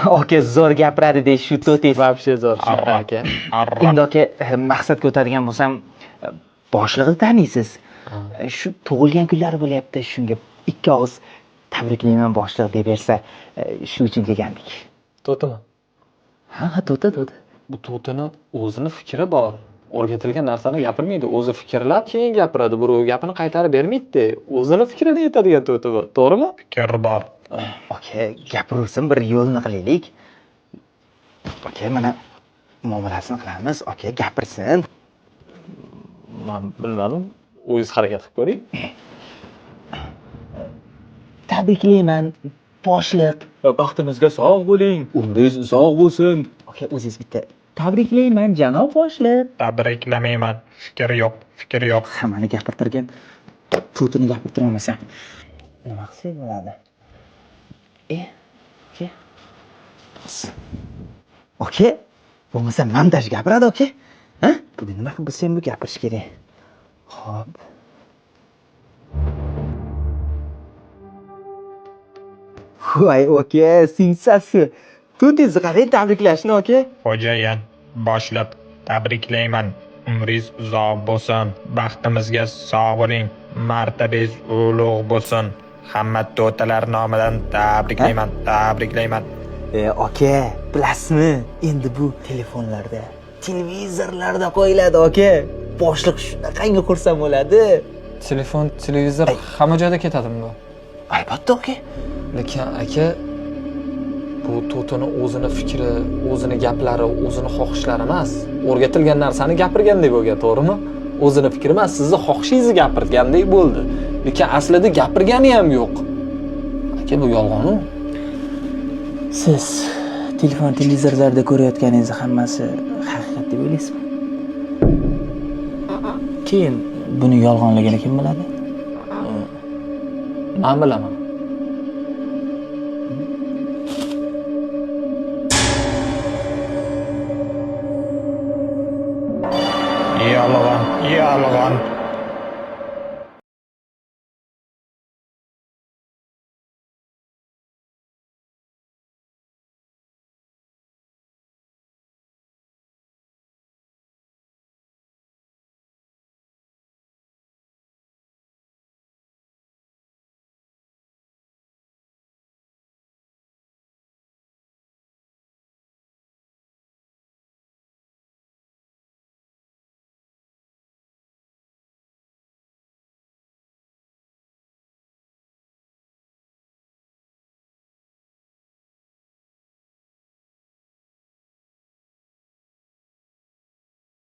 Aka zo'r gapiradi deyish shu to'tez. Вообще zo'r aka. Endi aka maqsadga o'tadigan bo'lsam, boshlig'ini taniysiz. Shu tug'ilgan kunlari bo'lyapti, shunga ikki og'iz tabriklayman boshliq deb bersa, shu uchun kelgandik. To'timi? Ha, to'ta. Bu to'tini o'zini fikri bor. O'rgatilgan narsani gapirmaydi, o'zi fikrlab keyin gapiradi. Birov gapini qaytarib bermaydi. O'zini fikrini aytadigan to'ti bu. To'g'rimi? Fikri bor. Aka, gapirsin, bir yo'lni qilaylik. Aka, mana muomalasini qilamiz. Aka, gapirsin. Men bilmadim. O'zingiz harakat qilib ko'ring. Tabriklayman, boshliq. Baxtimizga sog' bo'ling. Umringiz uzoq bo'lsin. Aka, o'zingiz bitta tabriklayman, janob boshliq. Tabriklamayman. Fikri yo'q. Hammani gapirtirgan to'tini gapirtirolmasam nima qilsak bo'ladi? Aka. Aka, bo'lmasa montaj gapiradi, aka. Ha? Bugun nima qilib bilsam bu gapirish kerak. Xo'p. Voy, aka, sinsasi. To'tingizni qanday tabriklashni, aka? Xo'jayin, boshlab tabriklayman. Umringiz uzoq bo'lsin. Baxtimizga sog' bo'ling. Martabangiz ulug' bo'lsin. Hamma to'talar nomidan tabriklayman. Aka, bilasizmi? Endi bu telefonlarda, televizorlarda qo'yiladi, aka. Boshliq shunaqangi xursand bo'ladi. Telefon, televizor hamma joyda ketadimi bu? Albatta, aka. Lekin aka, bu to'tini o'zini fikri, o'zini gaplari, o'zini xohishlari emas. O'rgatilgan narsani gapirgandek bo'lgan, to'g'rimi? O'zini fikri emas, sizni xohishingizni gapirgandek bo'ldi. Lekin aslida gapirgani ham yo'q. Aka, bu yolg'on-ku. Siz telefon, televizorlarda ko'rayotganingizni hammasi haqiqat deb o'ylaysizmi? Keyin buni yolg'onligini kim biladi? Men bilaman. Yolg'on.